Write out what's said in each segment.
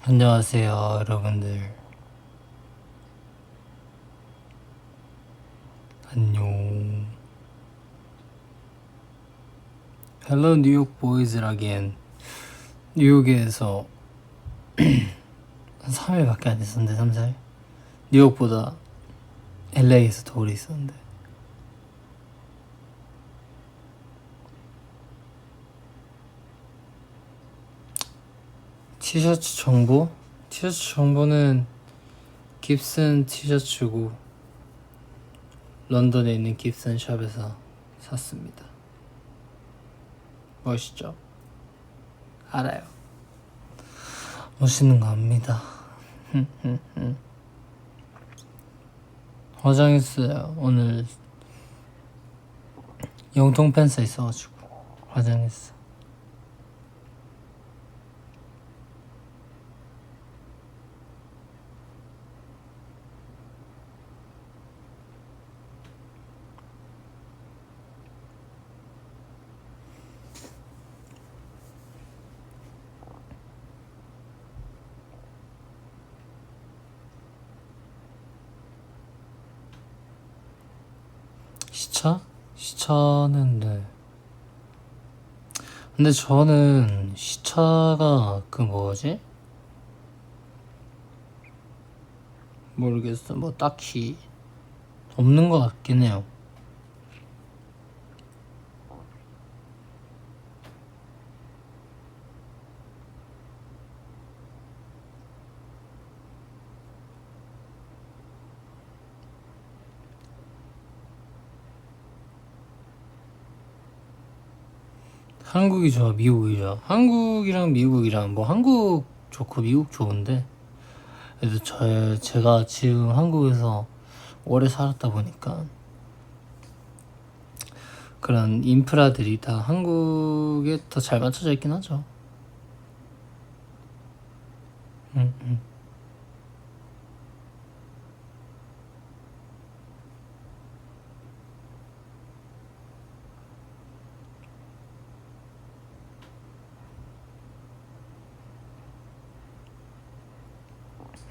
안녕하세요, 여러분들. 안녕. Hello, 뉴욕 보이즈라기엔 뉴욕에서 한 3일밖에 안 있었는데, 3, 4일? 뉴욕보다 LA에서 더 오래 있었는데. 티셔츠 정보? 티셔츠 정보는 깁슨 티셔츠고 런던에 있는 깁슨 샵에서 샀습니다. 멋있죠? 알아요. 멋있는 거 압니다. 화장했어요. 오늘 영통 팬스 있어가지고 화장했어. 시차? 시차는 네. 근데 저는 시차가 그 뭐지? 모르겠어. 뭐 딱히 없는 것 같긴 해요. 한국이 좋아, 미국이 좋아. 한국이랑 미국이랑 뭐 한국 좋고 미국 좋은데 그래도 제가 지금 한국에서 오래 살았다 보니까 그런 인프라들이 다 한국에 더 잘 맞춰져 있긴 하죠. 응, 응.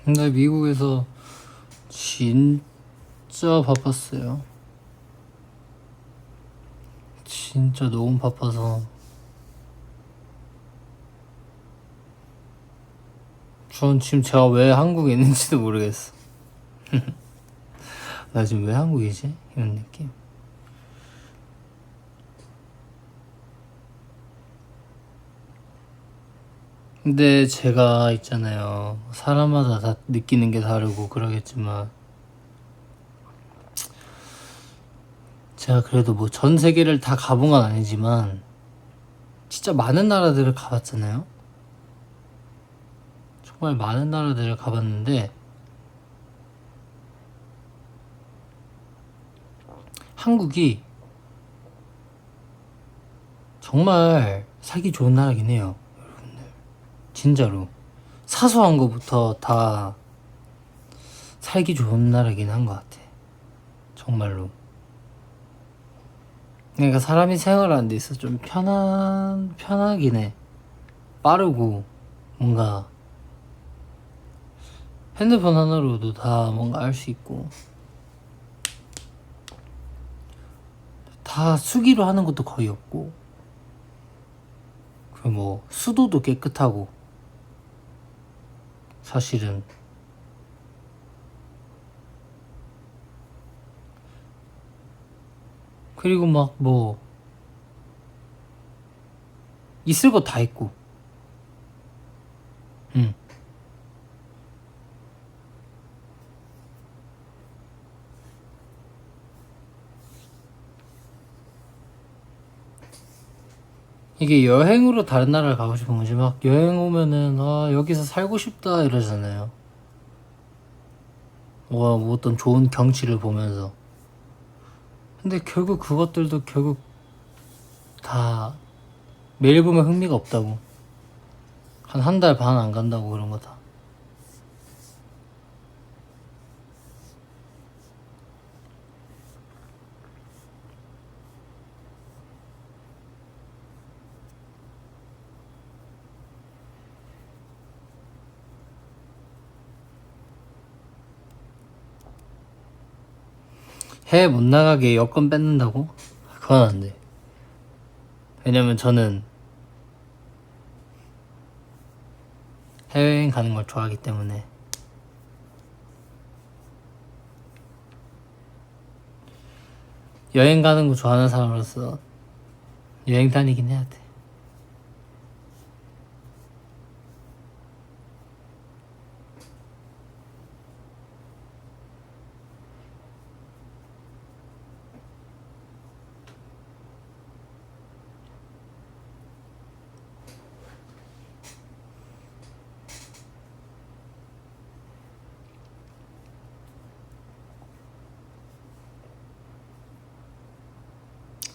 근데 미국에서 진짜 바빴어요. 진짜 너무 바빠서 전 지금 제가 왜 한국에 있는지도 모르겠어. 나 지금 왜 한국이지? 이런 느낌. 근데 제가 있잖아요. 사람마다 다 느끼는 게 다르고 그러겠지만 제가 그래도 뭐 전 세계를 다 가본 건 아니지만 진짜 많은 나라들을 가봤잖아요. 정말 많은 나라들을 가봤는데 한국이 정말 살기 좋은 나라긴 해요. 여러분들. 진짜로. 사소한 거부터 다 살기 좋은 나라긴 한 것 같아. 정말로. 그러니까 사람이 생활하는 데 있어서 좀 편하긴 해. 빠르고, 뭔가, 핸드폰 하나로도 다 뭔가 알 수 있고, 다 수기로 하는 것도 거의 없고, 그리고 뭐, 수도도 깨끗하고, 사실은. 그리고 막 뭐, 있을 거 다 있고, 응. 이게 여행으로 다른 나라를 가고 싶은 거지. 막 여행 오면은, 아, 여기서 살고 싶다 이러잖아요. 뭐 어떤 좋은 경치를 보면서. 근데 결국 그것들도 결국 다 매일 보면 흥미가 없다고. 한 달 반 안 간다고 그런 거 다. 해외 못 나가게 여권 뺏는다고? 그건 안 돼. 왜냐면 저는 해외여행 가는 걸 좋아하기 때문에. 여행 가는 거 좋아하는 사람으로서 여행 다니긴 해야 돼.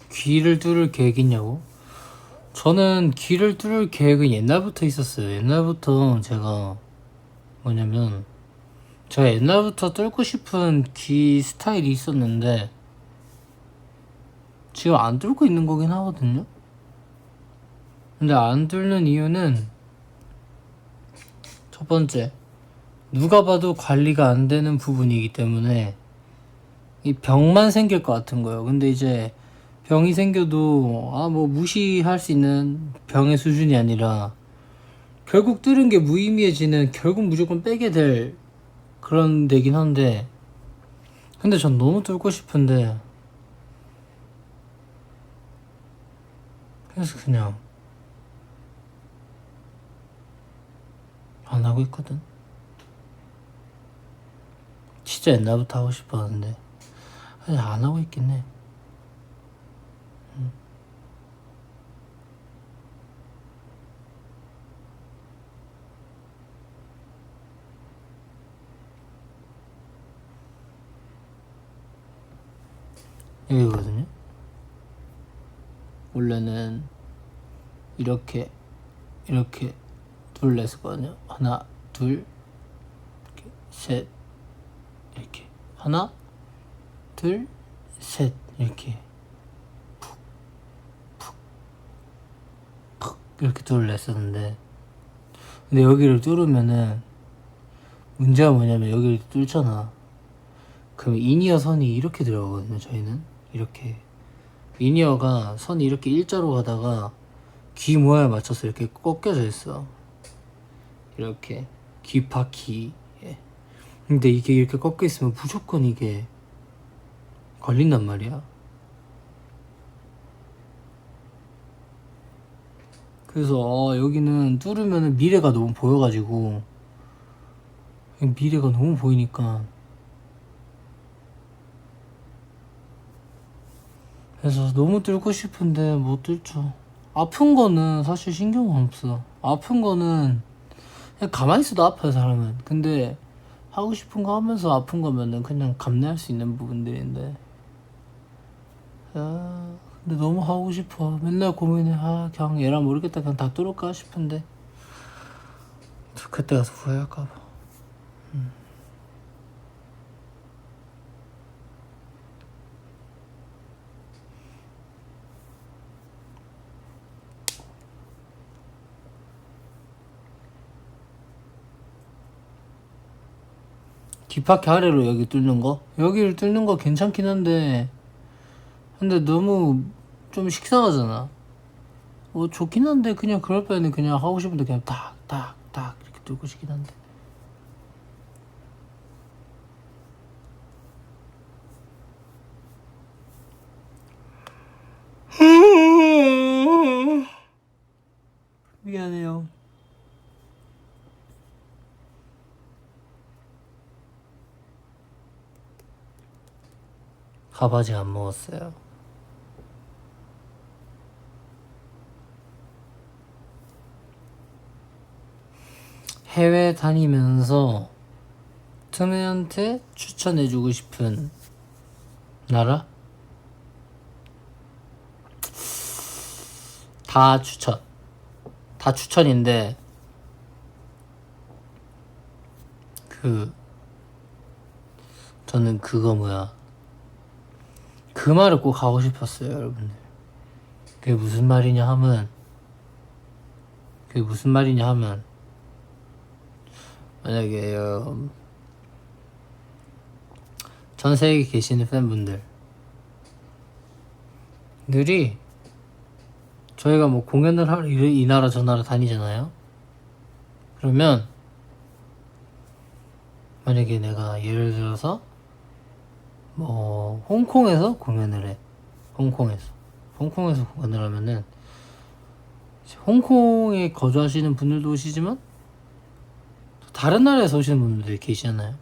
귀를 뚫을 계획 있냐고? 저는 귀를 뚫을 계획은 옛날부터 있었어요. 옛날부터 제가 뭐냐면 제가 옛날부터 뚫고 싶은 귀 스타일이 있었는데 지금 안 뚫고 있는 거긴 하거든요. 근데 안 뚫는 이유는 첫 번째, 누가 봐도 관리가 안 되는 부분이기 때문에 이 병만 생길 것 같은 거예요. 근데 이제 병이 생겨도 뭐 무시할 수 있는 병의 수준이 아니라 결국 뚫은 게 무의미해지는, 결국 무조건 빼게 될 그런 데긴 한데, 근데 전 너무 뚫고 싶은데 그래서 그냥 안 하고 있거든. 진짜 옛날부터 하고 싶었는데 그냥 안 하고 있긴 해. 여기거든요. 원래는 이렇게 둘 냈었거든요. 하나 둘 이렇게 셋 이렇게 하나 둘 셋 이렇게 푹 이렇게 둘 냈었는데, 근데 여기를 뚫으면은 문제가 뭐냐면 여기를 뚫잖아. 그럼 이니어 선이 이렇게 들어가거든요. 저희는 이렇게 이니어가 선이 이렇게 일자로 가다가 귀 모양에 맞춰서 이렇게 꺾여져 있어. 이렇게 귀 바퀴에. 근데 이게 이렇게 꺾여 있으면 무조건 이게 걸린단 말이야. 그래서 여기는 뚫으면 미래가 너무 보여가지고, 미래가 너무 보이니까, 그래서 너무 뚫고 싶은데 못 뚫죠. 아픈 거는 사실 신경은 없어. 아픈 거는 그냥 가만히 있어도 아파요, 사람은. 근데 하고 싶은 거 하면서 아픈 거면은 그냥 감내할 수 있는 부분들인데, 근데 너무 하고 싶어. 맨날 고민해. 그냥 얘랑 모르겠다, 그냥 다 뚫을까 싶은데 그때 가서 후회할까봐. 뒷바퀴 아래로 여기 뚫는 거? 여기를 뚫는 거 괜찮긴 한데, 근데 너무 좀 식상하잖아. 좋긴 한데 그냥 그럴 바에는 그냥 하고 싶은데 그냥 탁탁탁 이렇게 뚫고 싶긴 한데. 미안해요. 밥 아직 안 먹었어요. 해외 다니면서 트메한테 추천해주고 싶은 나라? 다 추천. 다 추천인데 저는 그 말을 꼭 하고 싶었어요, 여러분들. 그게 무슨 말이냐 하면 만약에 전 세계에 계시는 팬분들들이 저희가 뭐 공연을 하러 이 나라 저 나라 다니잖아요. 그러면 만약에 내가 예를 들어서 뭐 홍콩에서 공연을 해. 홍콩에서 공연을 하면은 홍콩에 거주하시는 분들도 오시지만 다른 나라에서 오시는 분들도 계시잖아요.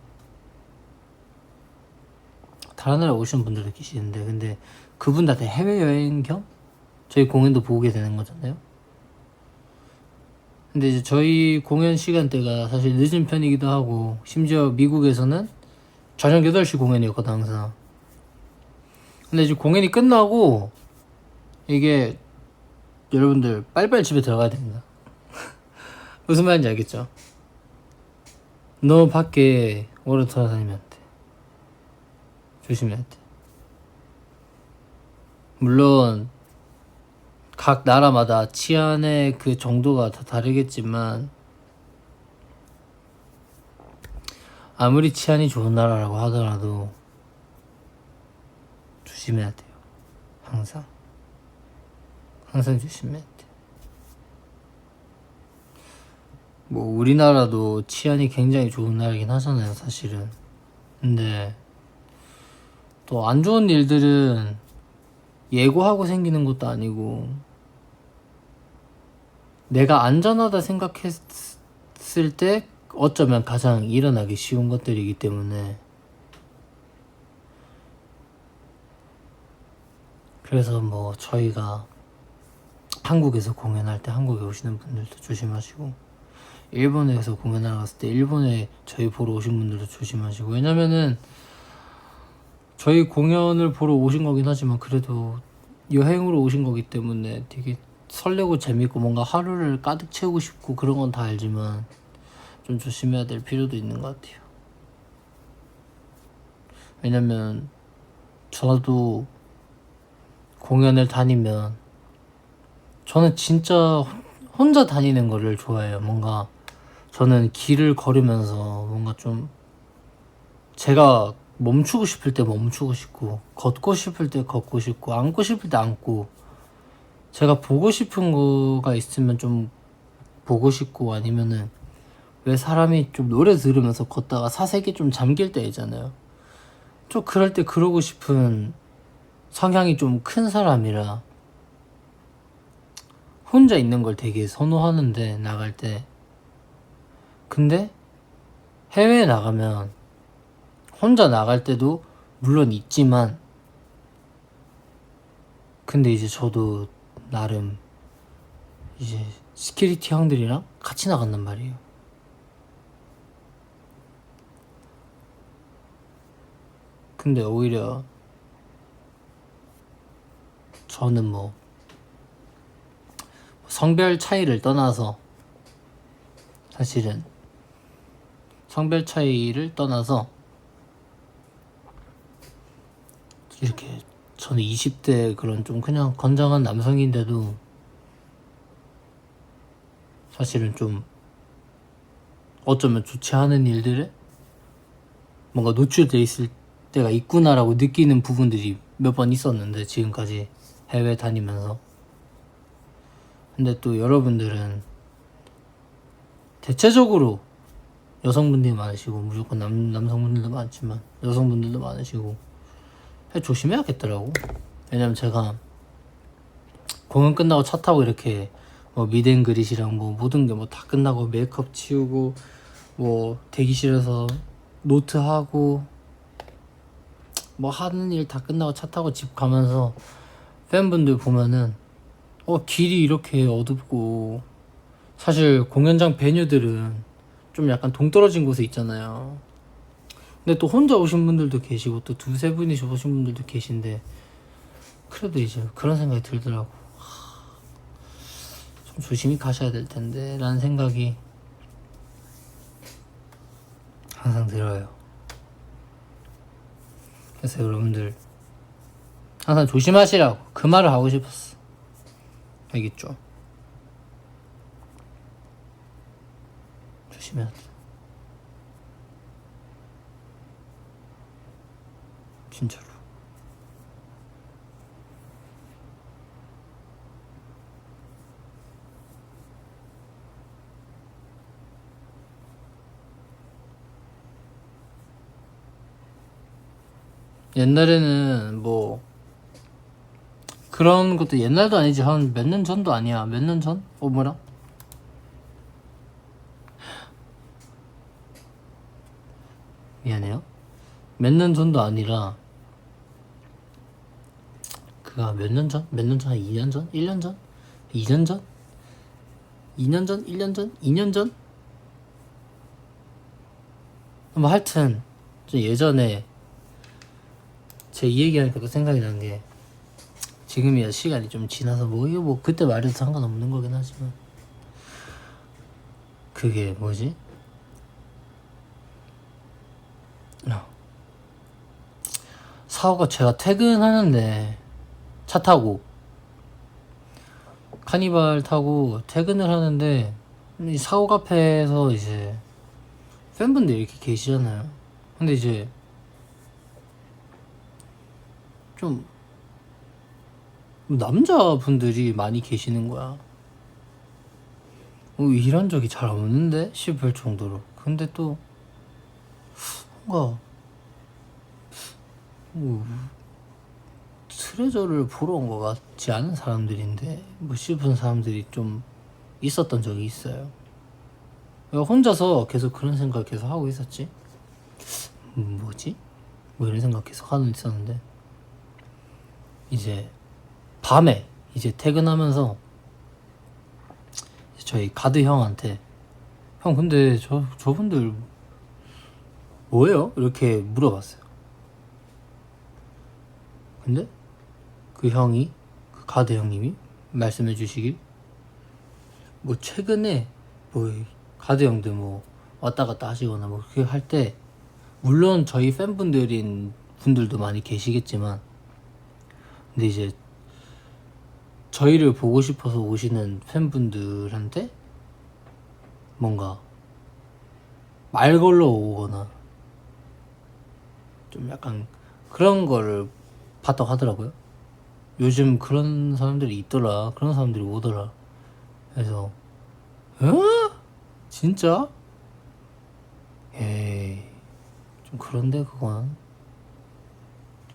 다른 나라에 오시는 분들도 계시는데 근데 그분 다 해외여행 겸 저희 공연도 보게 되는 거잖아요. 근데 이제 저희 공연 시간대가 사실 늦은 편이기도 하고 심지어 미국에서는 저녁 8시 공연이었거든 항상. 근데 이제 공연이 끝나고 이게 여러분들 빨리빨리 집에 들어가야 됩니다. 무슨 말인지 알겠죠? 너 밖에 오래 돌아다니면 안 돼. 조심해야 돼. 물론 각 나라마다 치안의 그 정도가 다 다르겠지만 아무리 치안이 좋은 나라라고 하더라도 조심해야 돼요. 항상 조심해야 돼. 뭐 우리나라도 치안이 굉장히 좋은 나라긴 하잖아요 사실은. 근데 또 안 좋은 일들은 예고하고 생기는 것도 아니고 내가 안전하다 생각했을 때 어쩌면 가장 일어나기 쉬운 것들이기 때문에 그래서 뭐 저희가 한국에서 공연할 때 한국에 오시는 분들도 조심하시고 일본에서 공연하러 갔을 때 일본에 저희 보러 오신 분들도 조심하시고 왜냐면은 저희 공연을 보러 오신 거긴 하지만 그래도 여행으로 오신 거기 때문에 되게 설레고 재밌고 뭔가 하루를 가득 채우고 싶고 그런 건 다 알지만 좀 조심해야 될 필요도 있는 것 같아요. 왜냐면 저도 공연을 다니면 저는 진짜 혼자 다니는 거를 좋아해요. 뭔가 저는 길을 걸으면서 뭔가 좀 제가 멈추고 싶을 때 멈추고 싶고 걷고 싶을 때 걷고 싶고 앉고 싶을 때 앉고 제가 보고 싶은 거가 있으면 좀 보고 싶고 아니면은 왜 사람이 좀 노래 들으면서 걷다가 사색이 좀 잠길 때 있잖아요. 좀 그럴 때 그러고 싶은 성향이 좀 큰 사람이라 혼자 있는 걸 되게 선호하는데 나갈 때 근데 해외에 나가면 혼자 나갈 때도 물론 있지만 근데 이제 저도 나름 이제 시큐리티 형들이랑 같이 나간단 말이에요. 근데 오히려 저는 뭐 성별 차이를 떠나서 사실은 성별 차이를 떠나서 이렇게 저는 20대 그런 좀 그냥 건장한 남성인데도 사실은 좀 어쩌면 좋지 않은 일들에 뭔가 노출돼 있을 때가 있구나라고 느끼는 부분들이 몇 번 있었는데 지금까지 해외 다니면서 근데 또 여러분들은 대체적으로 여성분들이 많으시고 무조건 남성분들도 많지만 여성분들도 많으시고 조심해야겠더라고. 왜냐면 제가 공연 끝나고 차 타고 이렇게 뭐 미드앤그릿이랑 뭐 모든 게 뭐 다 끝나고 메이크업 치우고 뭐 대기실에서 노트하고 뭐 하는 일 다 끝나고 차 타고 집 가면서 팬분들 보면은 길이 이렇게 어둡고 사실 공연장 베뉴들은 좀 약간 동떨어진 곳에 있잖아요. 근데 또 혼자 오신 분들도 계시고 또 두세 분이서 오신 분들도 계신데 그래도 이제 그런 생각이 들더라고. 좀 조심히 가셔야 될 텐데 라는 생각이 항상 들어요. 그래서 여러분들 항상 조심하시라고 그 말을 하고 싶었어. 알겠죠? 조심해야 돼. 진짜로. 옛날에는 뭐 그런 것도 옛날도 아니지, 한 몇 년 전도 아니야. 몇 년 전? 뭐라? 미안해요. 몇 년 전도 아니라 그가 몇 년 전? 몇 년 전? 한 2년 전? 1년 전? 2년 전? 2년 전? 1년 전? 2년 전? 뭐 하여튼 좀 예전에 제 이 얘기하니까 또 생각이 나는 게, 지금이야 시간이 좀 지나서 뭐 이거 뭐 그때 말해도 상관없는 거긴 하지만, 그게 뭐지? 사오가 제가 퇴근하는데 차 타고 카니발 타고 퇴근을 하는데, 이 사옥 앞에서 이제 팬분들이 이렇게 계시잖아요. 근데 이제 좀 남자분들이 많이 계시는 거야. 이런 적이 잘 없는데 싶을 정도로. 근데 또 뭔가 트레저를 보러 온 것 같지 않은 사람들인데 뭐 싶은 사람들이 좀 있었던 적이 있어요. 혼자서 계속 그런 생각 계속 하고 있었지. 뭐지? 뭐 이런 생각 계속 하고 있었는데, 이제 밤에 이제 퇴근하면서 저희 가드 형한테, 형 근데 저분들 뭐예요? 이렇게 물어봤어요. 근데 그 형이, 그 가드 형님이 말씀해 주시길, 뭐 최근에 뭐 가드 형들 뭐 왔다 갔다 하시거나 뭐 그렇게 할 때, 물론 저희 팬분들인 분들도 많이 계시겠지만, 근데 이제 저희를 보고 싶어서 오시는 팬분들한테 뭔가 말 걸러 오거나 좀 약간 그런 거를 봤다고 하더라고요. 요즘 그런 사람들이 있더라, 그런 사람들이 오더라. 그래서 진짜? 에이, 좀 그런데 그건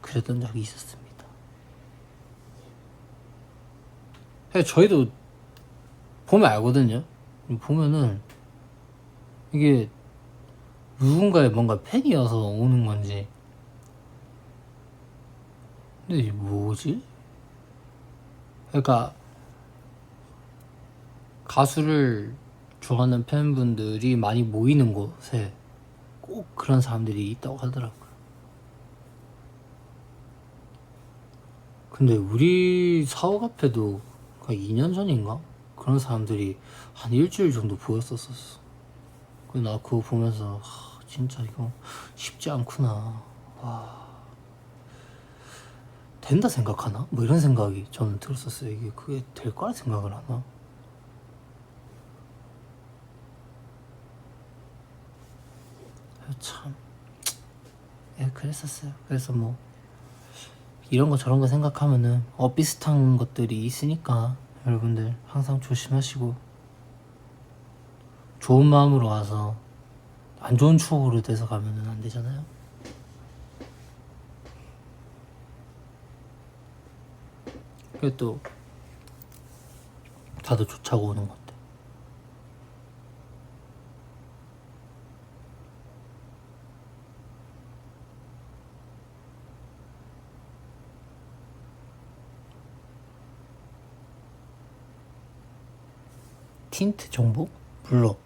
그랬던 적이 있었습니다. 저희도 보면 알거든요. 보면은 이게 누군가의 뭔가 팬이어서 오는 건지. 근데 이게 뭐지? 그러니까 가수를 좋아하는 팬분들이 많이 모이는 곳에 꼭 그런 사람들이 있다고 하더라고요. 근데 우리 사옥 앞에도 2년 전인가? 그런 사람들이 한 일주일 정도 보였었어. 나 그거 보면서 진짜 이거 쉽지 않구나. 와, 된다 생각하나? 뭐 이런 생각이 저는 들었었어요. 이게 그게 될 거라 생각을 하나? 참, 그랬었어요. 그래서 뭐 이런 거 저런 거 생각하면은 비슷한 것들이 있으니까 여러분들 항상 조심하시고, 좋은 마음으로 와서 안 좋은 추억으로 돼서 가면은 안 되잖아요. 그게 또 다들 좋자고 오는 건데. 틴트 정보? 물론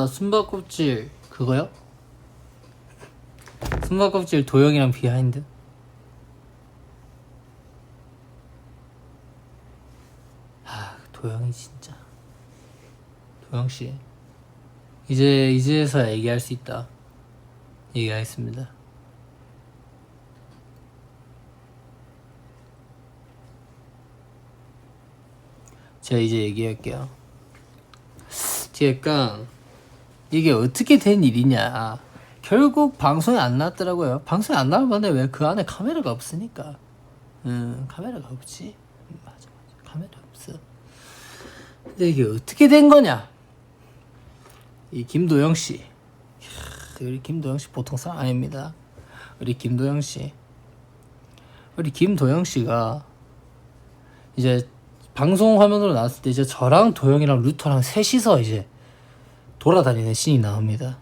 숨바꼭질 그거요? 숨바꼭질 도영이랑 비하인드? 도영이 진짜, 도영씨 이제서야 얘기할 수 있다. 얘기하겠습니다. 제가 이제 얘기할게요. 제가 이게 어떻게 된 일이냐. 결국 방송에 안 나왔더라고요. 방송에 안 나오면 왜 그 안에 카메라가 없으니까. 카메라가 없지. 맞아. 카메라 없어. 근데 이게 어떻게 된 거냐. 이 김도영 씨. 우리 김도영 씨 보통 사람 아닙니다. 우리 김도영 씨가 이제 방송 화면으로 나왔을 때 이제 저랑 도영이랑 루터랑 셋이서 이제 돌아다니는 씬이 나옵니다.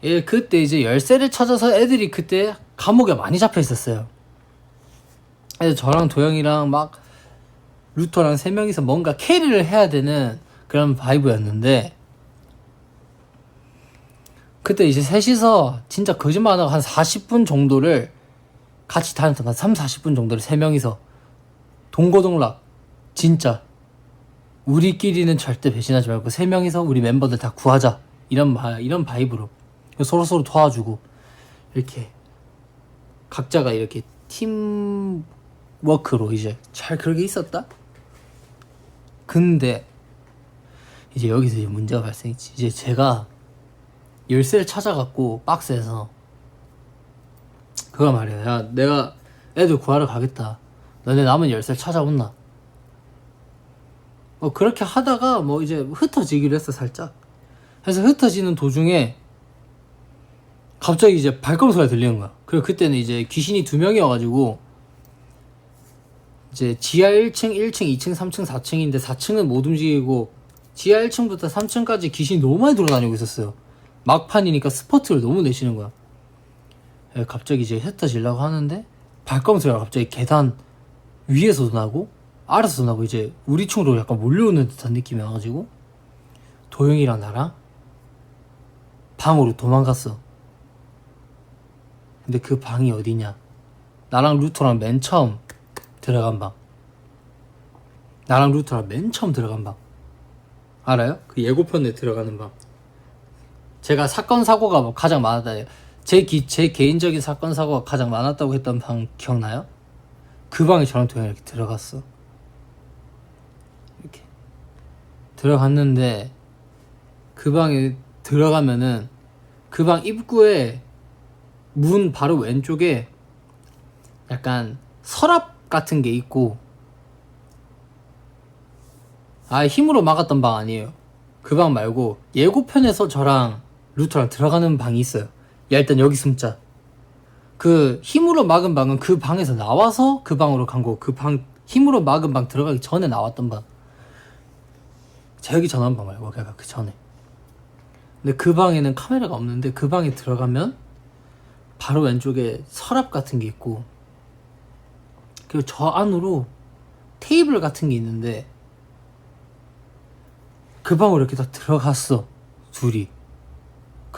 예, 그때 이제 열쇠를 찾아서 애들이 그때 감옥에 많이 잡혀 있었어요. 그래서 저랑 도영이랑 막 루터랑 세 명이서 뭔가 캐리를 해야 되는 그런 바이브였는데, 그때 이제 셋이서 진짜 거짓말 안 하고 한 40분 정도를 같이 다녔던 한 3-40분 정도를 세 명이서 동고동락, 진짜 우리끼리는 절대 배신하지 말고 세 명이서 우리 멤버들 다 구하자, 이런 바이브로 서로 도와주고 이렇게 각자가 이렇게 팀워크로 이제 잘 그렇게 있었다. 근데 이제 여기서 이제 문제가 발생했지. 이제 제가 열쇠를 찾아갖고 박스에서 그거 말이야. 야, 내가 애들 구하러 가겠다. 너네 남은 열쇠를 찾아온나? 그렇게 하다가 뭐 이제 흩어지기로 했어, 살짝. 그래서 흩어지는 도중에 갑자기 이제 발걸음 소리가 들리는 거야. 그리고 그때는 이제 귀신이 2명이어가지고 이제 지하 1층, 1층, 2층, 3층, 4층인데 4층은 못 움직이고 지하 1층부터 3층까지 귀신이 너무 많이 돌아다니고 있었어요. 막판이니까 스포트를 너무 내시는 거야. 갑자기 이제 흩어지려고 하는데 발걸음 소리가 갑자기 계단 위에서도 나고 아래서도 나고 이제 우리 층으로 약간 몰려오는 듯한 느낌이 와가지고 도영이랑 나랑 방으로 도망갔어. 근데 그 방이 어디냐? 나랑 루터랑 맨 처음 들어간 방. 알아요? 그 예고편에 들어가는 방. 제가 사건 사고가 뭐 가장 많았다. 제 개인적인 사건 사고가 가장 많았다고 했던 방 기억나요? 그 방에 저랑 도영이 이렇게 들어갔어. 이렇게 들어갔는데 그 방에 들어가면은 그 방 입구에 문 바로 왼쪽에 약간 서랍 같은 게 있고, 힘으로 막았던 방 아니에요. 그 방 말고 예고편에서 저랑 루터랑 들어가는 방이 있어요. 야, 일단 여기 숨자. 그 힘으로 막은 방은 그 방에서 나와서 그 방으로 간 거고, 그 방 힘으로 막은 방 들어가기 전에 나왔던 방, 재혁이 전화한 방 말고 걔가 그 전에. 근데 그 방에는 카메라가 없는데 그 방에 들어가면 바로 왼쪽에 서랍 같은 게 있고, 그리고 저 안으로 테이블 같은 게 있는데 그 방으로 이렇게 다 들어갔어, 둘이.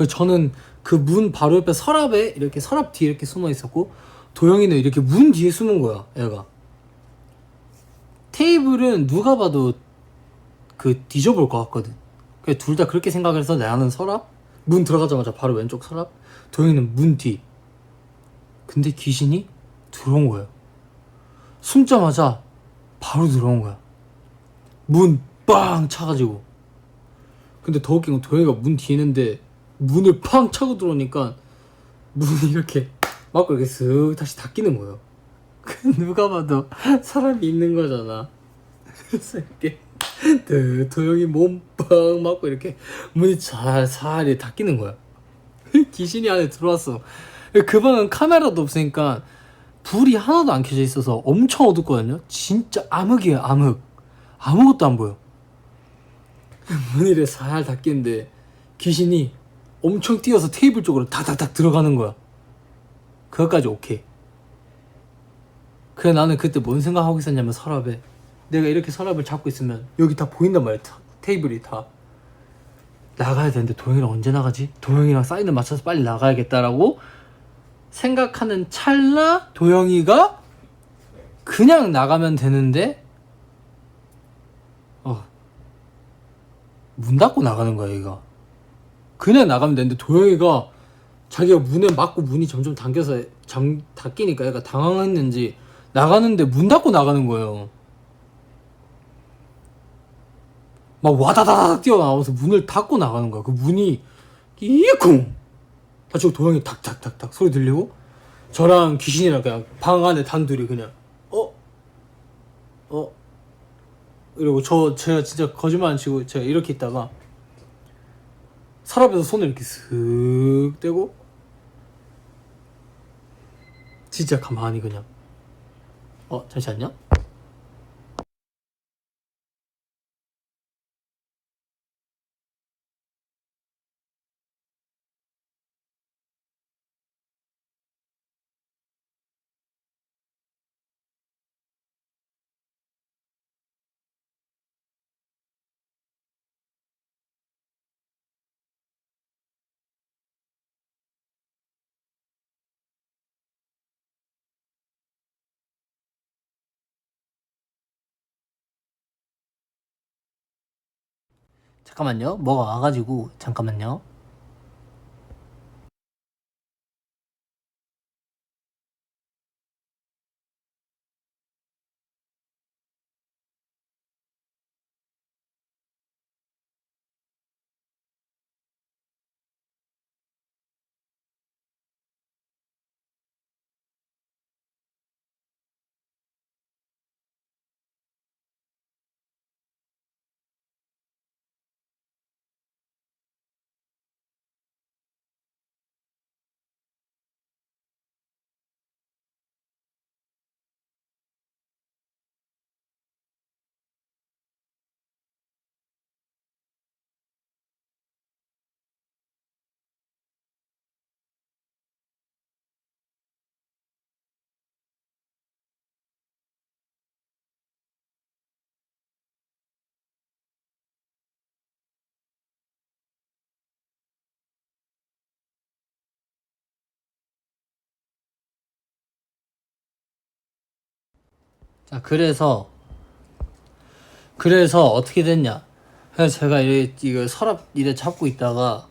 저는 그 문 바로 옆에 서랍에 이렇게 서랍 뒤에 이렇게 숨어 있었고, 도영이는 이렇게 문 뒤에 숨은 거야, 얘가. 테이블은 누가 봐도 그 뒤져볼 것 같거든. 그래서 둘 다 그렇게 생각을 해서 나는 서랍, 문 들어가자마자 바로 왼쪽 서랍, 도영이는 문 뒤. 근데 귀신이 들어온 거예요. 숨자마자 바로 들어온 거야. 문 빵 차가지고. 근데 더 웃긴 건 도영이가 문 뒤에 있는데 문을 팡 차고 들어오니까 문이 이렇게 막고 이렇게 쓱 다시 닫히는 거예요. 누가 봐도 사람이 있는 거잖아. 그래서 이렇게 도영이 몸빵 맞고 이렇게 문이 살살이 닫히는 거야. 귀신이 안에 들어왔어. 그 방은 카메라도 없으니까 불이 하나도 안 켜져 있어서 엄청 어둡거든요. 진짜 암흑이에요, 암흑. 아무것도 안 보여. 문이 이렇게 살 닫히는데 귀신이 엄청 뛰어서 테이블 쪽으로 다닥닥 들어가는 거야. 그것까지 오케이. 그래, 나는 그때 뭔 생각하고 있었냐면, 서랍에 내가 이렇게 서랍을 잡고 있으면 여기 다 보인단 말이야. 테이블이 다. 나가야 되는데 도영이랑 언제 나가지? 도영이랑 사인을 맞춰서 빨리 나가야겠다라고 생각하는 찰나 도영이가 그냥 나가면 되는데 문 닫고 나가는 거야, 얘가. 그냥 나가면 되는데 도영이가 자기가 문에 맞고 문이 점점 당겨서 닫히니까 얘가 당황했는지 나가는데 문 닫고 나가는 거예요. 막 와다다닥 뛰어나와서 문을 닫고 나가는 거야. 그 문이 이쿵 하치고 도영이 탁탁탁탁 소리 들리고 저랑 귀신이랑 그냥 방 안에 단둘이 그냥 이러고 제가 진짜 거짓말 안 치고 제가 이렇게 있다가 서랍에서 손을 이렇게 슥 떼고 진짜 가만히 그냥 잠시만요. 잠깐만요. 뭐가 와가지고 잠깐만요. 자, 그래서 어떻게 됐냐. 그래서 제가 이거 서랍 이래 잡고 있다가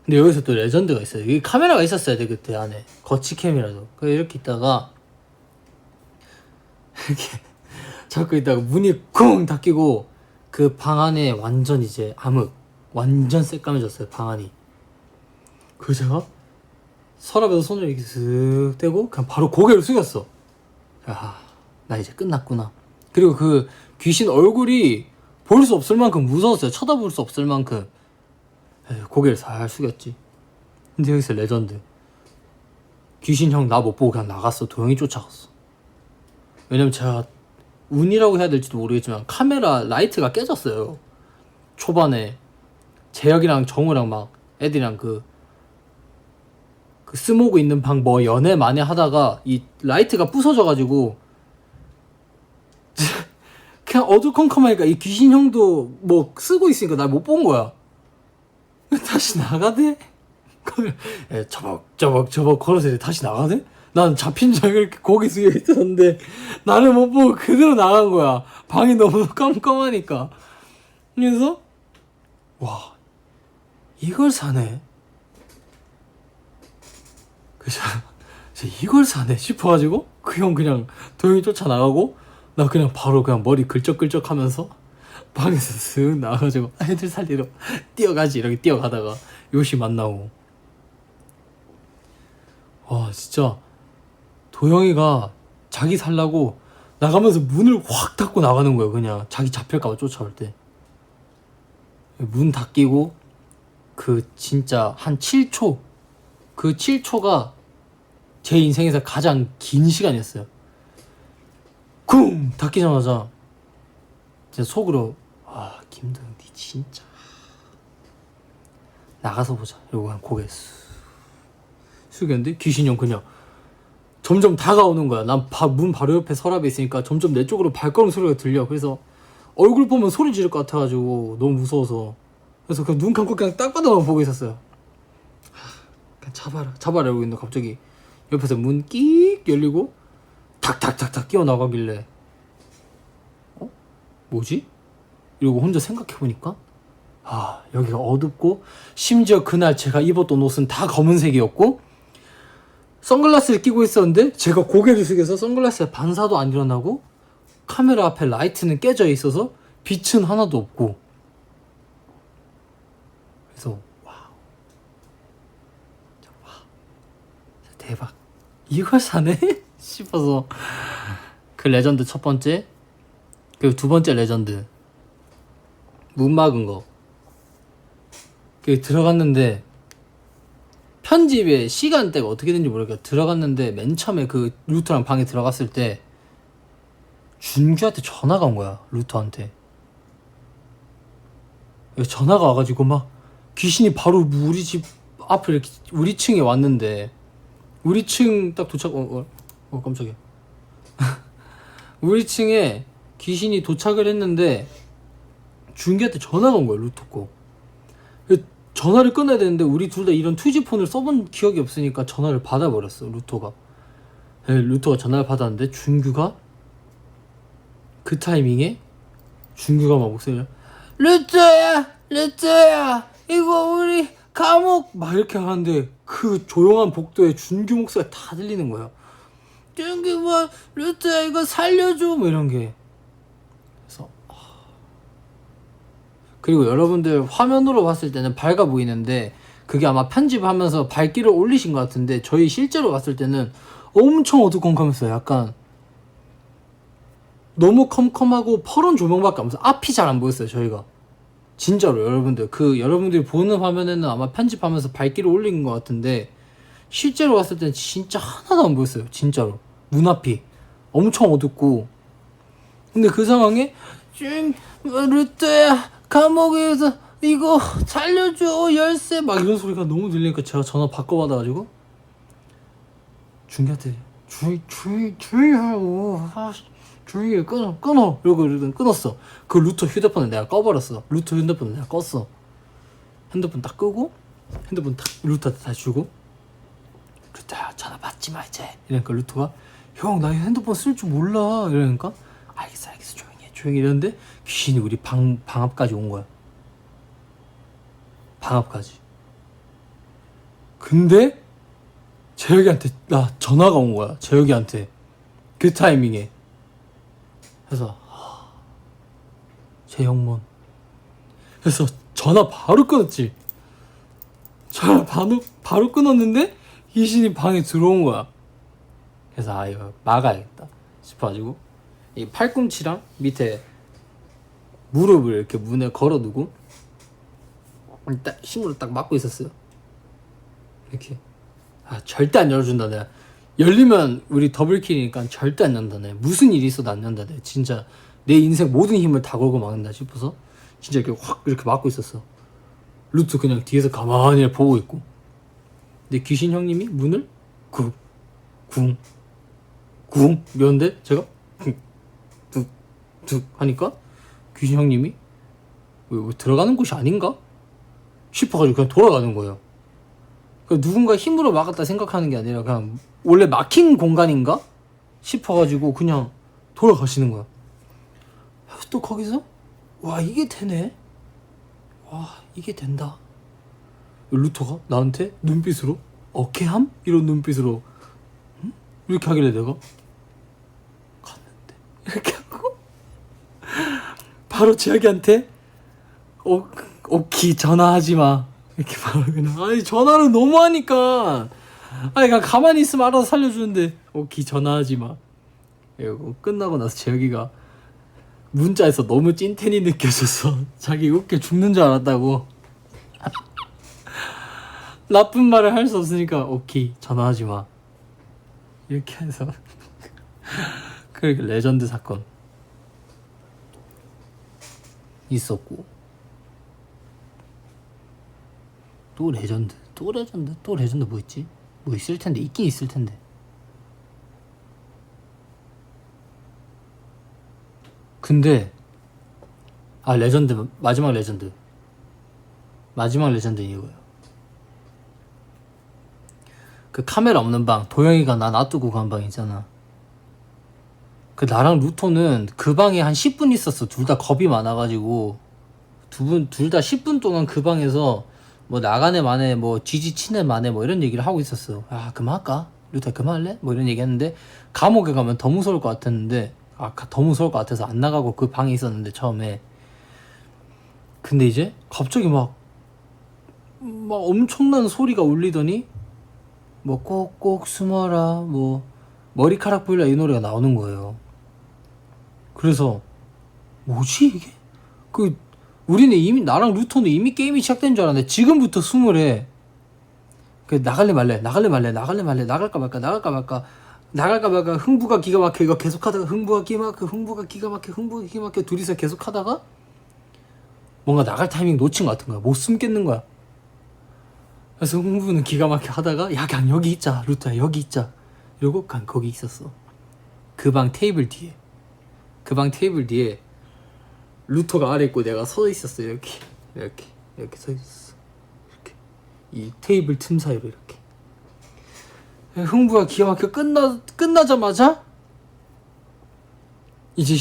근데 여기서 또 레전드가 있어요. 여기 카메라가 있었어야 돼 그때 안에 거치캠이라도. 그래서 이렇게 있다가 이렇게 잡고 있다가 문이 쿵 닫히고 그 방 안에 완전 이제 암흑 완전 새까매졌어요 방 안이. 그래서 제가 서랍에서 손을 이렇게 슥 떼고 그냥 바로 고개를 숙였어. 나 이제 끝났구나. 그리고 그 귀신 얼굴이 볼 수 없을 만큼 무서웠어요. 쳐다볼 수 없을 만큼. 고개를 살 숙였지. 근데 여기서 레전드. 귀신 형 나 못 보고 그냥 나갔어. 도영이 쫓아갔어. 왜냐면 제가 운이라고 해야 될지도 모르겠지만 카메라 라이트가 깨졌어요. 초반에 재혁이랑 정우랑 막 애들이랑 그 스모그 있는 방 뭐 연애 만에 하다가 이 라이트가 부서져가지고 그냥 어두컴컴하니까 이 귀신 형도 뭐 쓰고 있으니까 날 못 본 거야. 다시 나가대? 저벅 걸어서 다시 나가대? 난 잡힌 줄 알고 이렇게 고개 숙여 있었는데 나를 못 보고 그대로 나간 거야. 방이 너무 깜깜하니까. 그래서 와 이걸 사네. 그래서 이걸 사네 싶어가지고 그 형 그냥 도영이 쫓아나가고 나 그냥 바로 그냥 머리 긁적긁적 하면서 방에서 슥 나와가지고 애들 살리러 뛰어가지 이렇게 뛰어가다가 요시 만나고. 와 진짜 도영이가 자기 살라고 나가면서 문을 확 닫고 나가는 거예요. 그냥 자기 잡힐까봐 쫓아올 때 문 닫히고 그 진짜 한 7초 그 7초가 제 인생에서 가장 긴 시간이었어요. 쿵 닫히자마자 제 속으로 와 김도영 니 진짜 나가서 보자 이러고 그냥 고개 숙였는데 귀신형 그냥 점점 다가오는 거야. 난 문 바로 옆에 서랍에 있으니까 점점 내 쪽으로 발걸음 소리가 들려. 그래서 얼굴 보면 소리 지를 것 같아가지고 너무 무서워서 그래서 그냥 눈 감고 그냥 딱 봐도 보고 있었어요. 그냥 잡아라 이러고 있는데 갑자기 옆에서 문 끽 열리고 탁탁탁탁 끼어 나가길래 뭐지? 이러고 혼자 생각해보니까 여기가 어둡고 심지어 그날 제가 입었던 옷은 다 검은색이었고 선글라스를 끼고 있었는데 제가 고개를 숙여서 선글라스에 반사도 안 일어나고 카메라 앞에 라이트는 깨져 있어서 빛은 하나도 없고. 그래서 와우, 대박, 이걸 사네? 싶어서 그 레전드 첫 번째, 그리고 두 번째 레전드 문 막은 거, 그 들어갔는데 편집의 시간대가 어떻게 된지 모르겠어. 들어갔는데 맨 처음에 그 루터랑 방에 들어갔을 때 준규한테 전화가 온 거야. 루터한테 전화가 와가지고 막 귀신이 바로 우리 집 앞에 이렇게 우리 층에 왔는데, 우리 층 딱 도착, 깜짝이야. 우리 층에 귀신이 도착을 했는데 준기한테 전화가 온 거야, 루터 거. 전화를 끊어야 되는데 우리 둘 다 이런 2G폰을 써본 기억이 없으니까 전화를 받아버렸어, 루터가. 루터가 전화를 받았는데 준규가 그 타이밍에 준규가 막 목소리를 루터야 이거 우리 감옥 막 이렇게 하는데 그 조용한 복도에 준규 목소리가 다 들리는 거야. 준규 뭐 루터야 이거 살려줘 뭐 이런 게. 그래서 그리고 여러분들 화면으로 봤을 때는 밝아 보이는데 그게 아마 편집하면서 밝기를 올리신 것 같은데 저희 실제로 봤을 때는 엄청 어두컴컴했어요. 약간 너무 컴컴하고 퍼런 조명밖에 없어요. 앞이 잘 안 보였어요, 저희가. 진짜로 여러분들, 그 여러분들이 보는 화면에는 아마 편집하면서 밝기를 올린 것 같은데 실제로 봤을 때는 진짜 하나도 안 보였어요. 진짜로 눈앞이 엄청 어둡고. 근데 그 상황에 루터야 감옥에서 이거 살려줘 열쇠 막 이런 소리가 너무 들리니까 제가 전화 바꿔받아가지고 준기한테 주의 하고 주의 끊어 이러고 끊었어. 그 루터 휴대폰을 내가 꺼버렸어. 루터 휴대폰을 내가 껐어. 핸드폰 딱 끄고 핸드폰 딱 루터한테 다시 주고, 루터야 전화 받지 마 이제 이러니까 루터가 형 나 핸드폰 쓸 줄 몰라 이러니까 알겠어 조용히 이러는데 귀신이 우리 방 앞까지 온 거야. 방 앞까지. 근데 재혁이한테 나 전화가 온 거야. 재혁이한테 그 타이밍에. 그래서 재혁몬. 그래서 전화 바로 끊었지. 전화 바로 끊었는데 귀신이 방에 들어온 거야. 그래서 이거 막아야겠다 싶어가지고 이 팔꿈치랑 밑에 무릎을 이렇게 문에 걸어두고 딱 힘으로 딱 막고 있었어요. 이렇게. 절대 안 열어준다 내가. 열리면 우리 더블킬이니까 절대 안 연다 내. 무슨 일이 있어도 안 연다 내. 진짜 내 인생 모든 힘을 다 걸고 막는다 싶어서 진짜 이렇게 확 이렇게 막고 있었어. 루트 그냥 뒤에서 가만히 보고 있고. 근데 귀신 형님이 문을 쿵 이러는데 제가 툭 하니까 귀신 형님이 왜 들어가는 곳이 아닌가 싶어가지고 그냥 돌아가는 거예요. 그러니까 누군가 힘으로 막았다 생각하는 게 아니라 그냥 원래 막힌 공간인가 싶어가지고 그냥 돌아가시는 거야. 또 거기서 와 이게 되네, 와 이게 된다. 루터가 나한테 눈빛으로 어케함? 이런 눈빛으로 이렇게 하길래 내가 갔는데 이렇게 하고 바로 재혁이한테 오키 전화하지마 이렇게 바로 그냥. 아니 전화를 너무 하니까 그냥 가만히 있으면 알아서 살려주는데 오키 전화하지마 이러고 끝나고 나서 재혁이가 문자에서 너무 찐텐이 느껴져서 자기 웃겨 죽는 줄 알았다고. 나쁜 말을 할 수 없으니까 오케이 전화하지마 이렇게 해서 그렇게 레전드 사건 있었고, 또 레전드 뭐 있지? 뭐 있을 텐데. 있긴 있을 텐데. 근데 레전드 마지막 레전드 이거예요. 그 카메라 없는 방, 도영이가 나 놔두고 간 방 있잖아. 그 나랑 루토는 그 방에 한 10분 있었어. 둘 다 겁이 많아가지고 둘 다 10분 동안 그 방에서 뭐 나가네 마네 뭐 지지치네 마네 뭐 이런 얘기를 하고 있었어. 그만할까? 루토야 그만할래? 뭐 이런 얘기 했는데 감옥에 가면 더 무서울 것 같았는데 더 무서울 것 같아서 안 나가고 그 방에 있었는데 처음에 근데 이제 갑자기 막 엄청난 소리가 울리더니 뭐 꼭꼭 숨어라 뭐 머리카락 보일라 이 노래가 나오는 거예요. 그래서 뭐지 이게? 그 우리는 이미 나랑 루터는 이미 게임이 시작된 줄 알았는데 지금부터 숨으래. 그 나갈래 말래 나갈까 말까 흥부가 기가 막혀. 이거 계속하다가 흥부가 기가 막혀 둘이서 계속하다가 뭔가 나갈 타이밍 놓친 것 같은 거야. 못 숨겠는 거야. 그래서 흥부는 기가 막혀 하다가 야 그냥 여기 있자 루터야 여기 있자 이러고 그냥 거기 있었어. 그 방 테이블 뒤에 루터가 아래 있고 내가 서 있었어. 이렇게 서 있었어. 이렇게 이 테이블 틈 사이로 이렇게. 흥부가 기가 막혀 끝나자마자 이제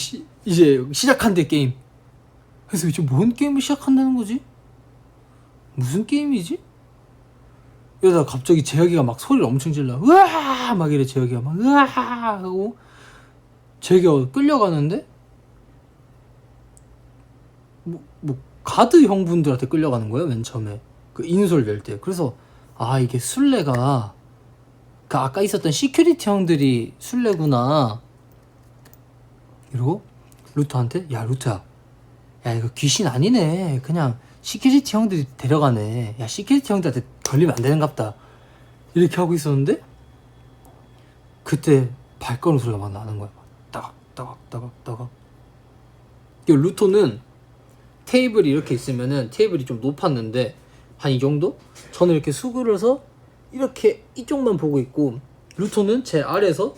시작한대 게임. 그래서 이제 뭔 게임을 시작한다는 거지? 무슨 게임이지? 이러다가 갑자기 재혁이가 막 소리를 엄청 질러. 으아! 막 이래. 재혁이가 막 으아! 하고 재혁이가 끌려가는데 뭐 가드 형분들한테 끌려가는 거예요. 맨 처음에 그 인솔 될 때. 그래서 아 이게 술래가 그 아까 있었던 시큐리티 형들이 술래구나 이러고 루터한테 야 루터야 야 이거 귀신 아니네 그냥 시큐리티 형들이 데려가네. 야 시큐리티 형들한테 걸리면 안 되는갑다 이렇게 하고 있었는데 그때 발걸음 소리가 막 나는 거야. 따각. 루터는 테이블이 이렇게 있으면은 테이블이 좀 높았는데 한 이 정도? 저는 이렇게 수그려서 이렇게 이쪽만 보고 있고 루터는 제 아래에서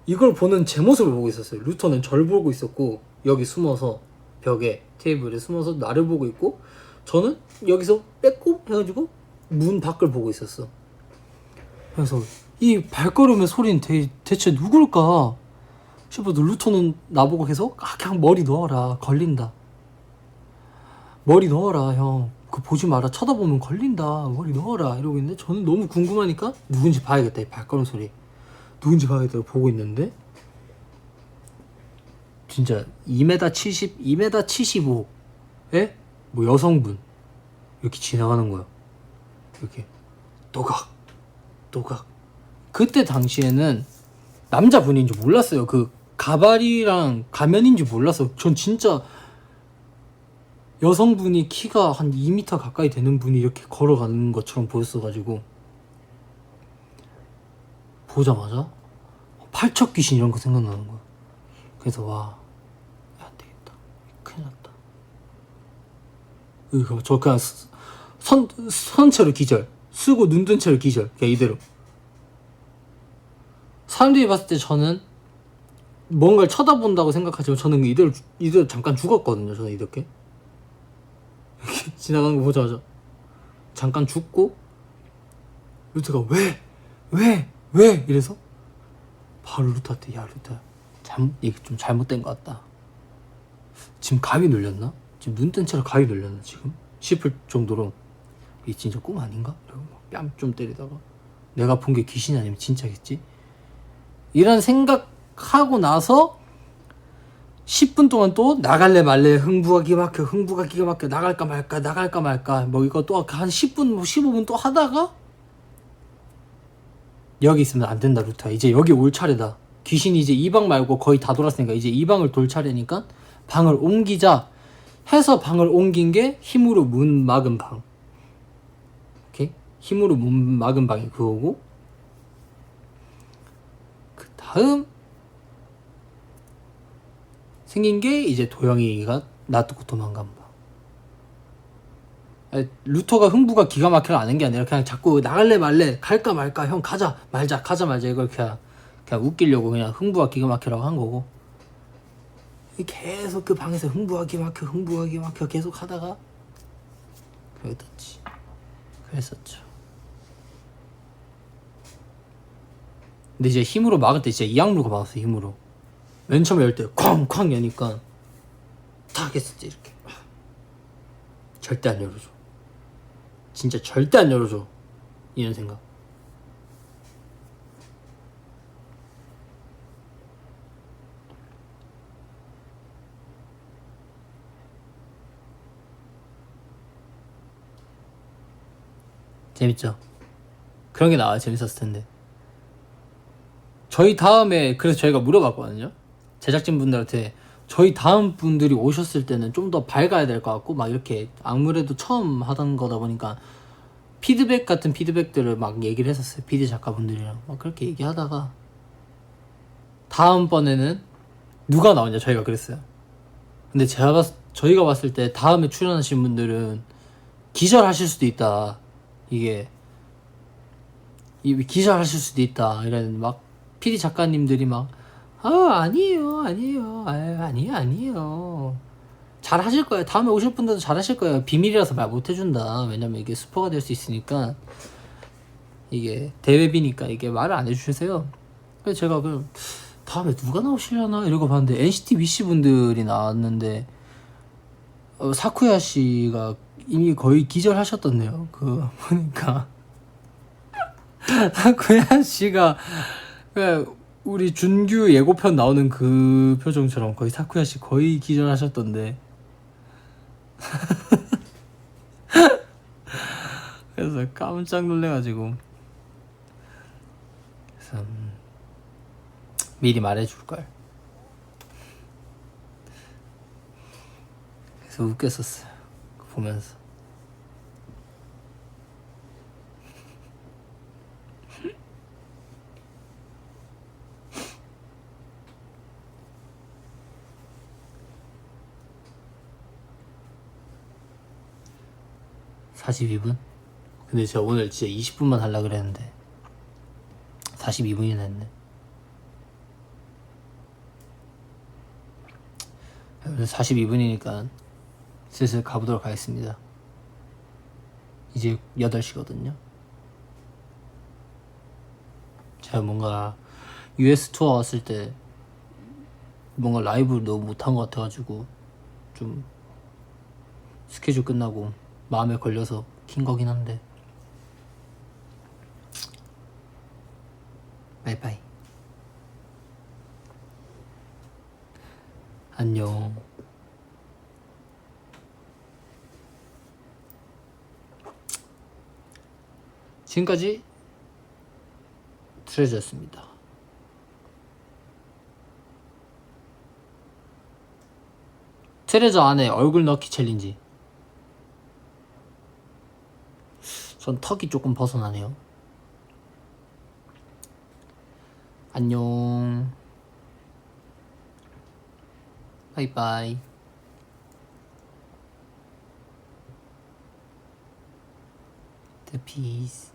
이걸 보는 제 모습을 보고 있었어요. 루터는 절 보고 있었고 여기 숨어서 벽에 테이블에 숨어서 나를 보고 있고 저는 여기서 빼꼼 해가지고 문 밖을 보고 있었어. 그래서 이 발걸음의 소리는 대체 누굴까 싶어도 루터는 나보고 계속 그냥 머리 넣어라 걸린다. 머리 넣어라 형. 그 보지 마라 쳐다보면 걸린다. 머리 넣어라 이러고 있는데 저는 너무 궁금하니까 누군지 봐야겠다. 이 발걸음 소리 누군지 봐야겠다 보고 있는데 진짜 2m 70, 2m 75에 뭐 여성분 이렇게 지나가는 거야. 이렇게 또각 그때 당시에는 남자분인 줄 몰랐어요. 그 가발이랑 가면인 줄 몰랐어. 전 진짜 여성분이 키가 한 2m 가까이 되는 분이 이렇게 걸어가는 것처럼 보였어가지고 보자마자 팔척 귀신 이런 거 생각나는 거야. 그래서 와, 야, 안 되겠다. 큰일 났다. 이거 저 그냥 선체로 기절. 쓰고 눈 뜬 채로 기절. 그냥 이대로. 사람들이 봤을 때 저는 뭔가를 쳐다본다고 생각하지만 저는 이대로 잠깐 죽었거든요. 저는 이렇게 지나가는 거 보자마자 잠깐 죽고 루트가 왜 이래서 바로 루트한테 야 루트야 이게 좀 잘못된 것 같다. 지금 가위 눌렸나? 지금 눈 뜬 채로 가위 눌렸나 지금? 싶을 정도로 이게 진짜 꿈 아닌가? 이러고 뺨 좀 때리다가 내가 본 게 귀신이 아니면 진짜겠지? 이런 생각하고 나서 10분 동안 또 나갈래 말래 흥부가 기가 막혀 나갈까 말까 뭐 이거 또 한 10분 뭐 15분 또 하다가 여기 있으면 안 된다 루트야. 이제 여기 올 차례다. 귀신이 이제 이 방 말고 거의 다 돌았으니까 이제 이 방을 돌 차례니까 방을 옮기자 해서 방을 옮긴 게 힘으로 문 막은 방. 오케이? 힘으로 문 막은 방이 그거고 그 다음 생긴 게 이제 도영이가 놔두고 도망간 방. 아니, 루터가 흥부가 기가 막혀 아는 게 아니라 그냥 자꾸 나갈래 말래 갈까 말까 형 가자 말자 이걸 그냥 웃기려고 그냥 흥부가 기가 막혀라고 한 거고 계속 그 방에서 흥부가 기가 막혀 계속 하다가 그랬었지. 그랬었죠. 근데 이제 힘으로 막을 때 진짜 이악물고 막았어. 힘으로 맨 처음에 열 때 쾅쾅 여니까 탁 했었지. 이렇게 절대 안 열어줘. 진짜 절대 안 열어줘. 이런 생각. 재밌죠? 그런 게 나와야 재밌었을 텐데. 저희 다음에 그래서 저희가 물어봤거든요. 제작진 분들한테 저희 다음 분들이 오셨을 때는 좀 더 밝아야 될 것 같고 막 이렇게 아무래도 처음 하던 거다 보니까 피드백 같은 피드백들을 막 얘기를 했었어요. PD 작가분들이랑 막 그렇게 얘기하다가 다음번에는 누가 나오냐 저희가 그랬어요. 근데 저희가 봤을 때 다음에 출연하신 분들은 기절하실 수도 있다. 이게 기절하실 수도 있다. 이런 막 PD 작가님들이 막 아니에요 아니에요 잘 하실 거예요. 다음에 오실 분들도 잘 하실 거예요. 비밀이라서 말 못 해준다. 왜냐면 이게 스포가 될 수 있으니까 이게 대회비니까 이게 말을 안 해주세요. 그래서 제가 그럼 다음에 누가 나오시려나 이러고 봤는데 NCT 위시 분들이 나왔는데 사쿠야 씨가 이미 거의 기절하셨던데요. 그 보니까 사쿠야 씨가 그냥 우리 준규 예고편 나오는 그 표정처럼 거의 사쿠야 씨 거의 기절하셨던데. 그래서 깜짝 놀래가지고 그래서 미리 말해줄 걸. 그래서 웃겼었어요. 보면서. (42분) 근데 제가 오늘 진짜 20분만 하려고 그랬는데 42분이나 했네. 오늘 42분이니까 슬슬 가보도록 하겠습니다. 이제 8시거든요. 제가 뭔가 US 투어 왔을 때 뭔가 라이브를 너무 못한 것 같아가지고 좀 스케줄 끝나고 마음에 걸려서 킨 거긴 한데. 바이바이. 안녕. 지금까지 트레저였습니다. 트레저 안에 얼굴 넣기 챌린지. 전 턱이 조금 벗어나네요. 안녕. 바이바이. The peace.